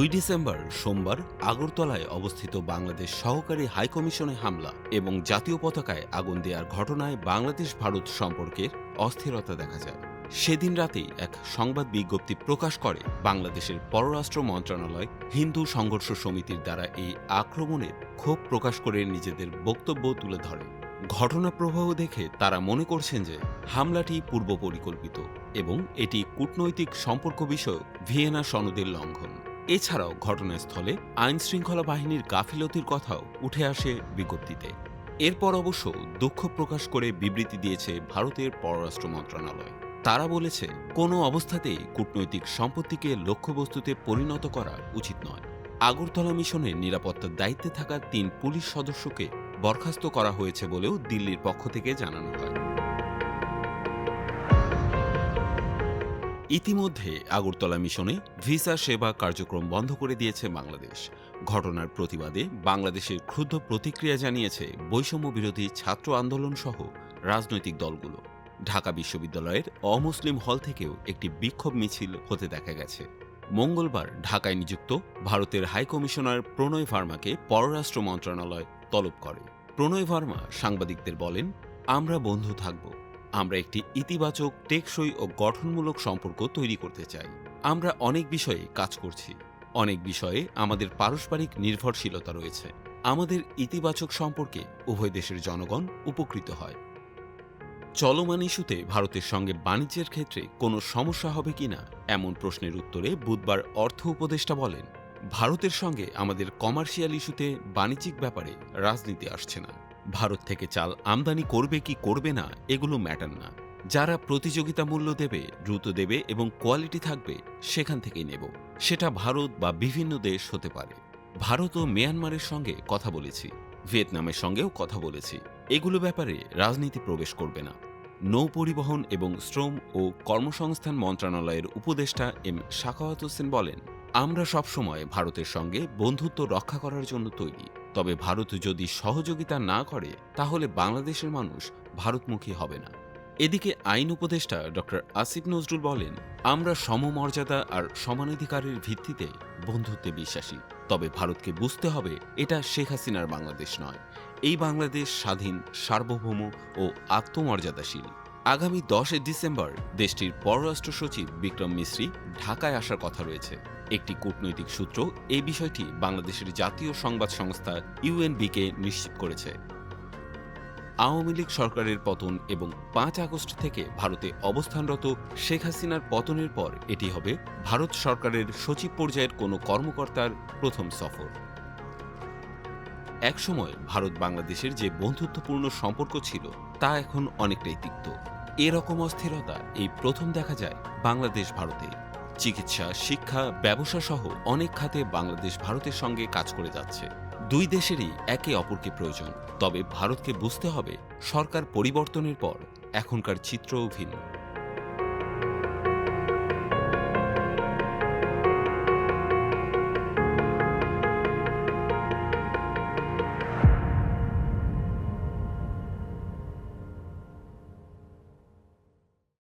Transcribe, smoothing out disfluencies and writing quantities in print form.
December সোমবার আগরতলায় অবস্থিত বাংলাদেশ সহকারী হাইকমিশনে হামলা এবং জাতীয় পতাকায় আগুন দেওয়ার ঘটনায় বাংলাদেশ ভারত সম্পর্কের অস্থিরতা দেখা যায়। সেদিন রাতেই এক সংবাদ বিজ্ঞপ্তি প্রকাশ করে বাংলাদেশের পররাষ্ট্র মন্ত্রণালয়। হিন্দু সংঘর্ষ সমিতির দ্বারা এই আক্রমণের ক্ষোভ প্রকাশ করে নিজেদের বক্তব্য তুলে ধরে। ঘটনা প্রবাহ দেখে তারা মনে করছেন যে হামলাটি পূর্ব পরিকল্পিত এবং এটি কূটনৈতিক সম্পর্ক বিষয়ক ভিয়েনা সনদের লঙ্ঘন। এছাড়াও ঘটনাস্থলে আইন শৃঙ্খলা বাহিনীর গাফিলতির কথাও উঠে আসে বিজ্ঞপ্তিতে। এরপর অবশ্য দুঃখ প্রকাশ করে বিবৃতি দিয়েছে ভারতের পররাষ্ট্র মন্ত্রণালয়। তারা বলেছে, কোনো অবস্থাতেই কূটনৈতিক সম্পত্তিকে লক্ষ্যবস্তুতে পরিণত করা উচিত নয়। আগরতলা মিশনের নিরাপত্তার দায়িত্বে থাকা ৩ পুলিশ সদস্যকে বরখাস্ত করা হয়েছে বলেও দিল্লির পক্ষ থেকে জানানো হয়। ইতিমধ্যে আগরতলা মিশনে ভিসা সেবা কার্যক্রম বন্ধ করে দিয়েছে বাংলাদেশ। ঘটনার প্রতিবাদে বাংলাদেশের ক্ষুব্ধ প্রতিক্রিয়া জানিয়েছে বৈষম্য বিরোধী ছাত্র আন্দোলন সহ রাজনৈতিক দলগুলো। ঢাকা বিশ্ববিদ্যালয়ের অমুসলিম হল থেকেও একটি বিক্ষোভ মিছিল হতে দেখা গেছে। মঙ্গলবার ঢাকায় নিযুক্ত ভারতের হাইকমিশনার প্রণয় ভার্মাকে পররাষ্ট্র মন্ত্রণালয় তলব করে। প্রণয় ভার্মা সাংবাদিকদের বলেন, আমরা বন্ধু থাকব। আমরা একটি ইতিবাচক, টেকসই ও গঠনমূলক সম্পর্ক তৈরি করতে চাই। আমরা অনেক বিষয়ে কাজ করছি। অনেক বিষয়ে আমাদের পারস্পরিক নির্ভরশীলতা রয়েছে। আমাদের ইতিবাচক সম্পর্কে উভয় দেশের জনগণ উপকৃত হয়। চলমান ইস্যুতে ভারতের সঙ্গে বাণিজ্যের ক্ষেত্রে কোনো সমস্যা হবে কিনা এমন প্রশ্নের উত্তরে বুধবার অর্থ উপদেষ্টা বলেন, ভারতের সঙ্গে আমাদের কমার্শিয়াল ইস্যুতে বাণিজ্যিক ব্যাপারে রাজনীতি আসছে না। ভারত থেকে চাল আমদানি করবে কি করবে না এগুলো ম্যাটার না। যারা প্রতিযোগিতা মূল্য দেবে, দ্রুত দেবে এবং কোয়ালিটি থাকবে, সেখান থেকেই নেব। সেটা ভারত বা বিভিন্ন দেশ হতে পারে। ভারত ও মিয়ানমারের সঙ্গে কথা বলেছি, ভিয়েতনামের সঙ্গেও কথা বলেছি। এগুলো ব্যাপারে রাজনীতি প্রবেশ করবে না। নৌ পরিবহন এবং শ্রম ও কর্মসংস্থান মন্ত্রণালয়ের উপদেষ্টা এম সাখাওয়াত হোসেন বলেন, আমরা সবসময় ভারতের সঙ্গে বন্ধুত্ব রক্ষা করার জন্য তৈরি। তবে ভারত যদি সহযোগিতা না করে তাহলে বাংলাদেশের মানুষ ভারতমুখী হবে না। এদিকে আইন উপদেষ্টা ড আসিফ নজরুল বলেন, আমরা সমমর্যাদা আর সমানাধিকারের ভিত্তিতে বন্ধুত্বে বিশ্বাসী। তবে ভারতকে বুঝতে হবে, এটা শেখ হাসিনার বাংলাদেশ নয়। এই বাংলাদেশ স্বাধীন, সার্বভৌম ও আত্মমর্যাদাশীল। আগামী 10 ডিসেম্বর দেশটির পররাষ্ট্র সচিব বিক্রম মিশ্রি ঢাকায় আসার কথা রয়েছে। একটি কূটনৈতিক সূত্র এই বিষয়টি বাংলাদেশের জাতীয় সংবাদ সংস্থা ইউএনবিকে নিশ্চিত করেছে। আওয়ামী লীগ সরকারের পতন এবং 5 আগস্ট থেকে ভারতে অবস্থানরত শেখ হাসিনার পতনের পর এটি হবে ভারত সরকারের সচিব পর্যায়ের কোনো কর্মকর্তার প্রথম সফর। একসময় ভারত বাংলাদেশের যে বন্ধুত্বপূর্ণ সম্পর্ক ছিল তা এখন অনেকটাই তিক্ত। এরকম অস্থিরতা এই প্রথম দেখা যায় বাংলাদেশ ভারতে। চিকিৎসা, শিক্ষা, ব্যবসা সহ অনেক খাতে বাংলাদেশ ভারতের সঙ্গে কাজ করে যাচ্ছে। দুই দেশেরই একে অপরকে প্রয়োজন। তবে ভারতকে বুঝতে হবে, সরকার পরিবর্তনের পর এখনকার চিত্রও ভিন্ন।